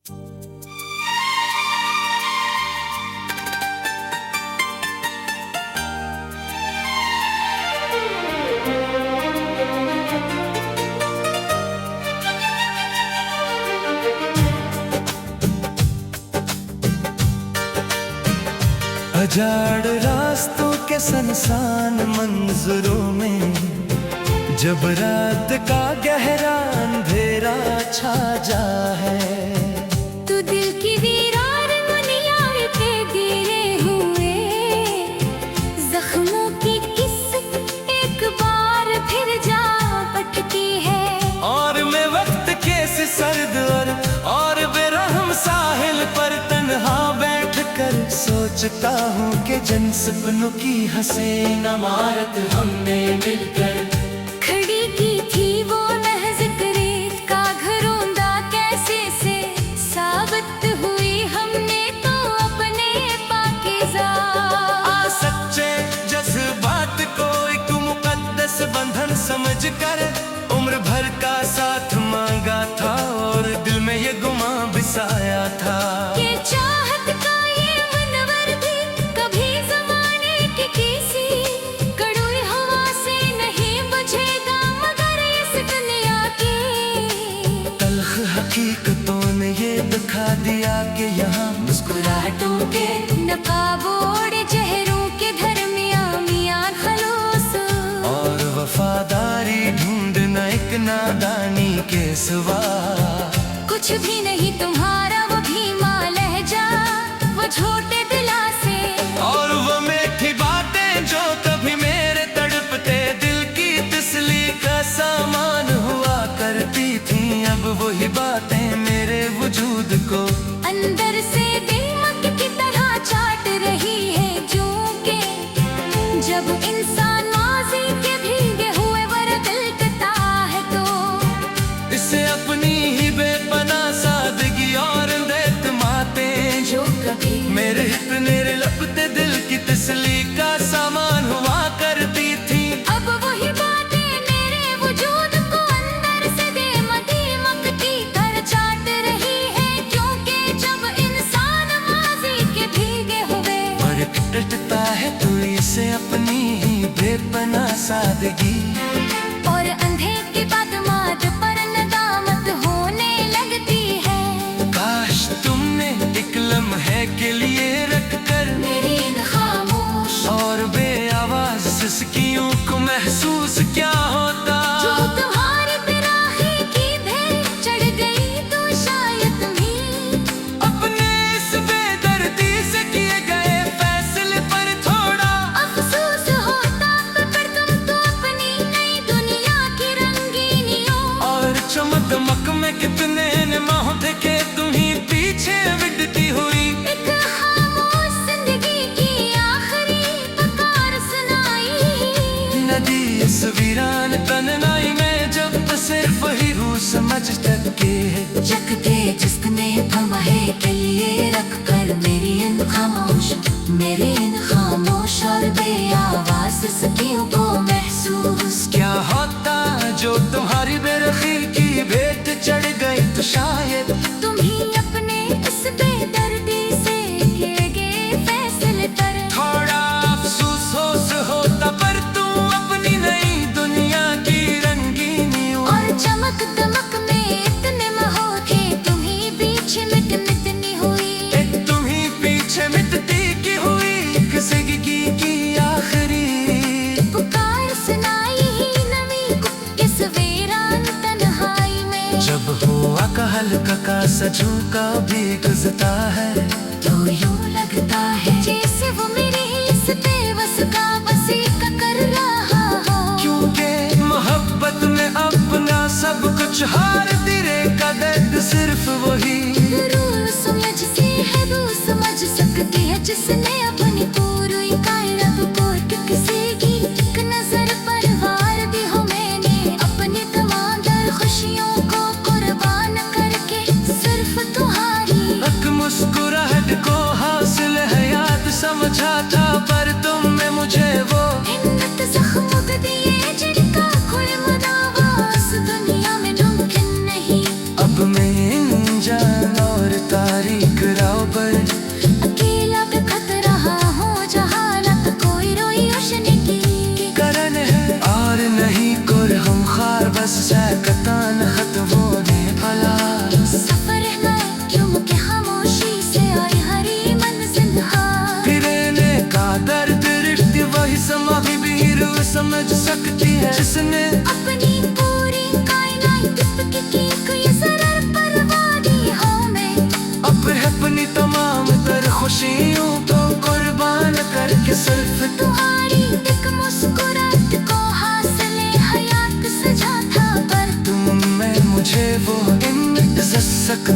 अजाड़ रास्तों के सुनसान मंजरों में जब रात का गहरा अंधेरा छा जा है, तो दिल की वीरान दुनिया के गिरे हुए जख्मों की किस्से एक बार फिर जा पटती है। और मैं वक्त के सर्द और बेरहम साहिल पर तन्हा बैठ कर सोचता हूँ कि जन सपनों की हसीन इमारत हमने मिलकर खड़ी की थी वो महज रेत का घरोंदा कैसे से साबित हुई हमने तो अपने पाकीज़ा। सच्चे जज्बात को एक मुकद्दस बंधन समझ कर उम्र भर का साथ मांगा था और दिल में ये गुमा बिसाया था। ये चाहत का ये मनवर भी कभी ज़माने की किसी कड़वी हवा से नहीं बुझेगा, मगर इस दुनिया की तल्ख हकीकतों ने ये दिखा दिया कि यहाँ मुस्कुराहटों के नकाब ओढ़े चेहरों के दरमियां मियां खलूस और वफादारी ढूंढना एक नादानी के सिवा कुछ भी नहीं तुम्हारा वो धीमा लहजा, वो छोटे दिलासे और वो मीठी बातें जो कभी मेरे तड़पते दिल की तसली का सामान हुआ करती थी। अब वही बातें मेरे वजूद को अंदर से दीमक की तरह चाट रही है, जो के जब इंसान माज़ी के भीगे हुए वर्क उल्टता है तो इसे अपनी ही बेपनाह सादगी और एतमादें जो कभी मेरे लपते दिल की तसली का सामान हुआ करती थी। अब वही बातें मेरे वजूद को अंदर से दीमक की तरह चाट रही है, क्योंकि जब इंसान माज़ी के भीगे हुए वर्क टूटता है तो इसे अपनी ही बेपनाह सादगी और अंधे के बाद माद पर नदामत होने लगती है। काश तुमने एक लम्हे के लिए रख कर मेरी इन खामोश और बेआवाज सिसकियों को महसूस क्या होता। जो तुम्हारी बिराही की भेंट चढ़ गई तो शायद भी अपने इस बेदर्दी से किए गए फैसले पर थोड़ा अफसोस होता, पर तुम तो अपनी नई दुनिया की रंगीनियों और चमक दमक में कितने निमाह देखे तुम्हीं पीछे विटती हुई। एक खामोश जिंदगी की आखिरी पुकार सुनाई। नदी इस वीरान तन्हाई में जब तो सिर्फ ही रूह समझ सके जग के जिसने थमा है के लिए रख कर मेरी इन खामोश और बेआवाज सदियों को महसूस क्या होता जो तुम्हारी बेरखी की भेंट चढ़ गई तो शायद तुम ही अपने इस बेदर्दी से किए गए फैसले पर थोड़ा अफसोस होता, पर तुम अपनी नई दुनिया की रंगीनियों और चमक दमक में इतने महो थे, तुम ही बीच मिटनी हुई। एक तुम ही पीछे मिटती की हुई जिंदगी की आखिरी पुकार सुनाई ही नवी को इस वीरान तन्हाई में। जब हुआ का हल्का का सजू का भी गुजरता है तो यूं लगता है जैसे वो मेरे ही इस बेबस का वसीका कर रहा हो, क्योंकि मोहब्बत में अपना सब कुछ हार दिरे का दर्द सिर्फ वही रूह समझ से है वो समझ सकती है जिसने अपनी पूरी कायनात को किसी एक नजर पर वार दी हो। मैंने अपनी तमाम दर खुशियों को कुर्बान करके सिर्फ तुम्हारी एक मुस्कुराहट को हासिल है याद समझा था, पर तुमने मुझे वो हिम्मत जख्मों को दिए जिनका कोई मुदावा इस दुनिया में मुमकिन नहीं। अब मैं इन जान और समझ सकती है जिसने अपनी पूरी कायनात की कोई जरा परवाह नहीं हो मैं अपनी तमाम तर खुशियों को कुर्बान करके सिर्फ तुम्हारी एक मुस्कुराहट को हासिल हयात सजा था पर तुम में मुझे वो इज़्ज़त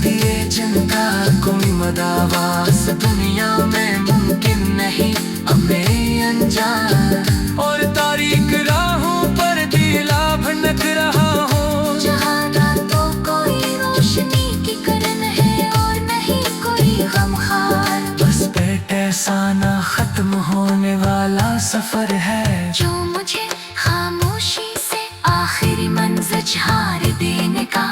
दिए जिनका कोई मदावास दुनिया में मुमकिन नहीं हमें अनजान और तारीख राहों पर दिला भनक रहा हो जहाँ ना तो कोई रोशनी की किरण है और नहीं कोई गमखार बस ऐसा ना खत्म होने वाला सफर है जो मुझे खामोशी से आखिरी मंज़िल झाड़ देने का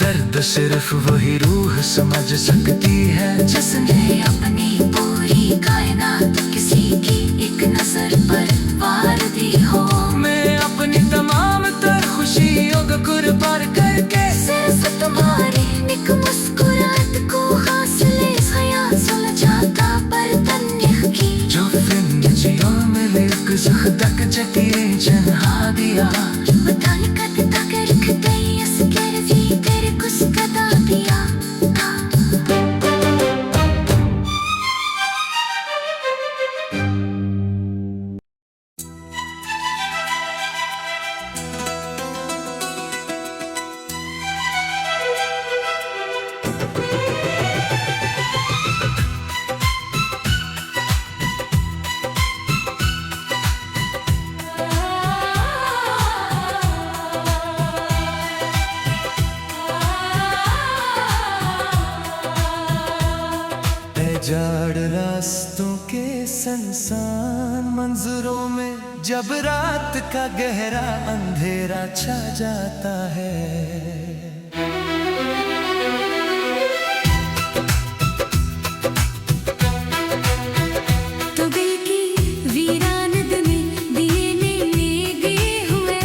दर्द सिर्फ वही रूह समझ सकती है जिसने अपनी पूरी कायनात किसी की एक नजर पर वार दी हो मैं अपनी तमाम तर खुशियों को कुर्बान करके सिर्फ तुम्हारी एक मुस्कुराहट को हासिल हयात सुलझाता पर तन्ह की जो फिर जियो में एक ज़ख्दक जतिए जन्हा दिया बतान कदता कर गई असकर भी तेरे कुछ कदा दिया जाड़ रास्तों के संसान मंजरों में जब रात का गहरा अंधेरा छा जाता है तो दिल की वीरानद में दिए ले गए हुए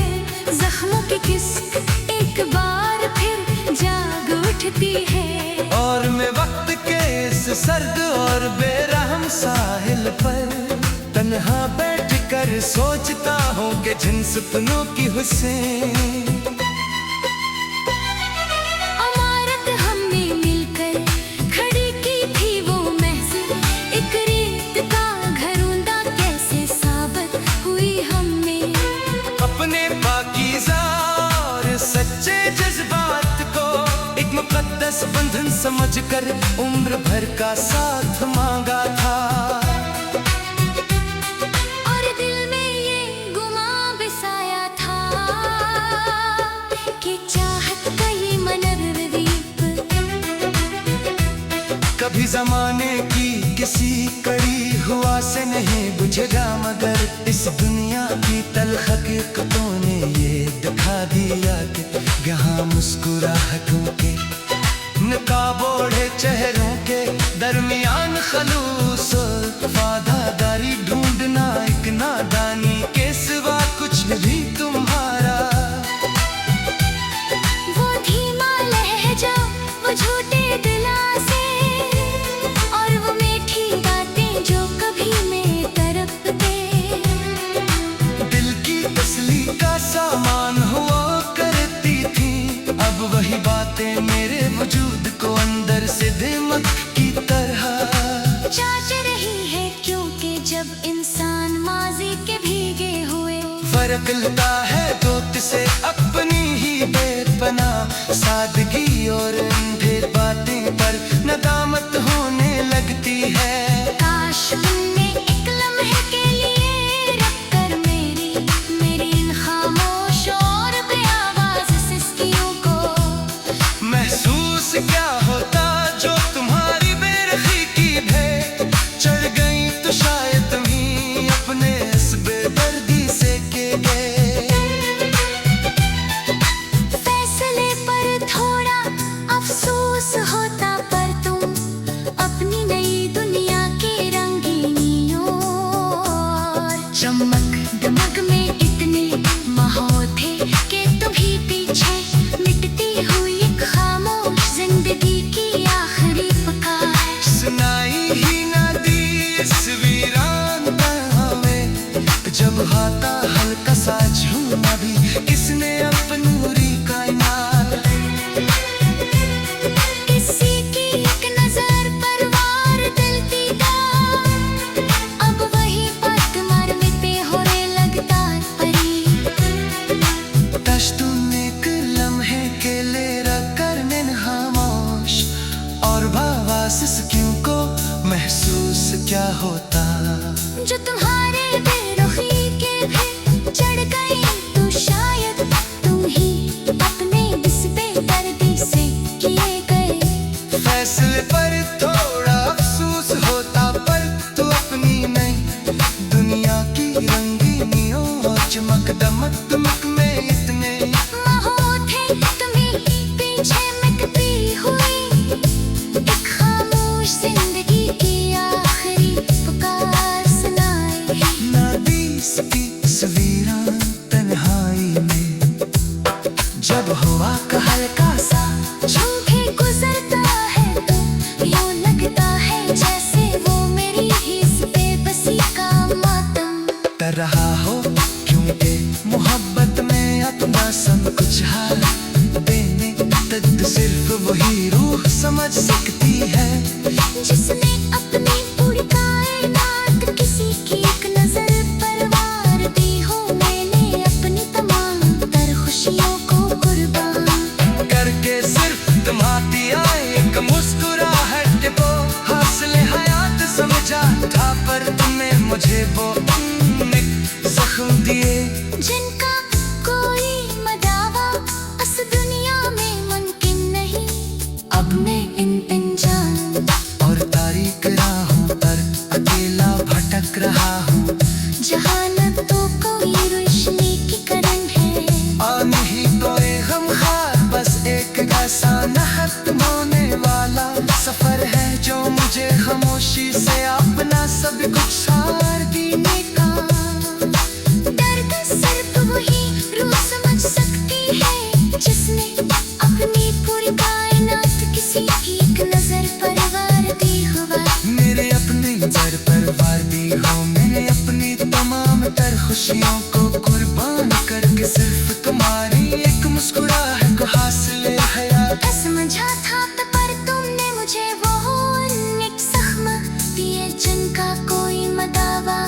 जख्मों की किस्क एक बार फिर जाग उठती है और मैं वक्त के इस सर्द और बेरहम साहिल पर तन्हा बैठ कर सोचता हूँ कि जिन सपनों की हुसैन अमारत हमने मिलकर खड़ी की थी वो महज़िल एक रेत का घरोंदा कैसे साबित हुई हमें अपने पाकीज़ा और सच्चे जज्बात को एक मुकद्दस बंधन समझकर उम्र भर का साथ मांगा था और दिल में ये गुमा बसाया था कि चाहत का ये मनरदीप कभी जमाने की किसी कड़ी हुआ से नहीं बुझेगा मगर इस दुनिया की तल्ख हकीकतों ने ये दिखा दिया कि यहाँ मुस्कुराहटों के नकाब ओढ़े चेहरों के दरमियान खलूस वफादारी ढूंढना एक नादानी के सिवा कुछ भी तुम्हारा वो धीमा लहजा वो झूठे दिलासे और वो मीठी बातें जो कभी में तड़पते दिल की तसली का सामान हुआ करती थी अब वही बातें मेरे वजूद को अंदर से दिमक की तरह चाच रही है क्योंकि जब इंसान माजी के भीगे हुए फर्क लगता है दोस्त से अपनी ही बेपनाह सादगी और अंधे बातें पर नदामत होने लगती है काश तुमने एक लम्हे के लिए रख कर मेरी इन खामोश और बेआवाज सिसकियों को महसूस क्या होता जो तुम्हारी बेरखी की भेंट चढ़ गई तो शायद तुम ही अपने इस बेदर्दी से के गए फैसले पर थोड़ा अफसोस क्या होता। जो तुम्हारे बेरुखी के भी चढ़ गई तो शायद तुम ही अपने इस बेदर्दी से किए गए फैसले पर थोड़ा अफसोस होता, पर तो अपनी नहीं दुनिया की रंगीनियों और चमक दमक में इतने महो थे तुम्हें पीछे मिटती हुई एक खामोश जिंदगी की आखिरी पुकार सुनाई। नादीस की तस्वीरां तन्हाई में जब हुआ का हल्का सा जो भी गुजरता है तो यूं लगता है जैसे वो मेरी ही इस बेबसी का मातम कर रहा हो, क्योंकि मोहब्बत में अपना सब कुछ हार देने तक सिर्फ वही रूह समझ सकती है जिसने अपनी पूरी कायनात किसी की एक नजर पर वार दी हो। मैंने अपनी तमाम तर खुशियों को कुर्बान करके सिर्फ तुम्हारी आए एक मुस्कुराहट को हासिल हयात समझा था, पर तुमने मुझे वो जख्म दिए जिनका कोई मदावा इस दुनिया में मुमकिन नहीं। अब मैं इन जान और तारीक राहों पर अकेला भटक रहा हूँ, जहाँ न तो कोई रोशनी की किरण है और नहीं कोई गमखार, बस एक ऐसा न खत्म होने वाला सफर है जो मुझे खामोशी से अपना सब कुछ हार देने का। दर्द सिर्फ वही रूह समझ सकती है जिसने अपनी पूरी कायनात किसी की एक नजर पर वार दी हुआ। मेरे अपने दर पर वार दी हो, मैंने अपनी तमाम तर खुशियों को कुर्बान करके सिर्फ तुम्हारी एक मुस्कुराहट को हासिल हयात समझा था तो पर तुमने मुझे वो एक जख्म दिए जिनका कोई मदावा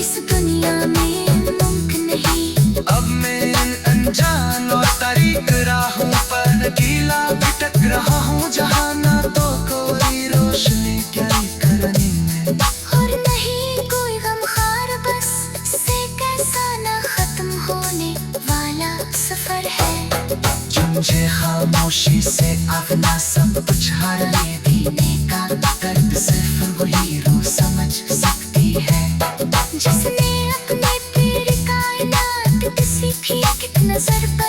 इस दुनिया में मुमकिन नहीं। अब मैं इन अनजान और तारीक राहों पर अकेला भटक रहा हूँ, जहाँ ना तो कोई रोशनी क्या करनी में और नहीं कोई गमखार, बस से कैसा ना खत्म होने वाला सफर है जो मुझे खामोशी से अपना सब कुछ हार देने का दर्द सिर्फ वही रूह समझ सकती है जिसने अपने पूरी कायनात किसी भी एक नजर पर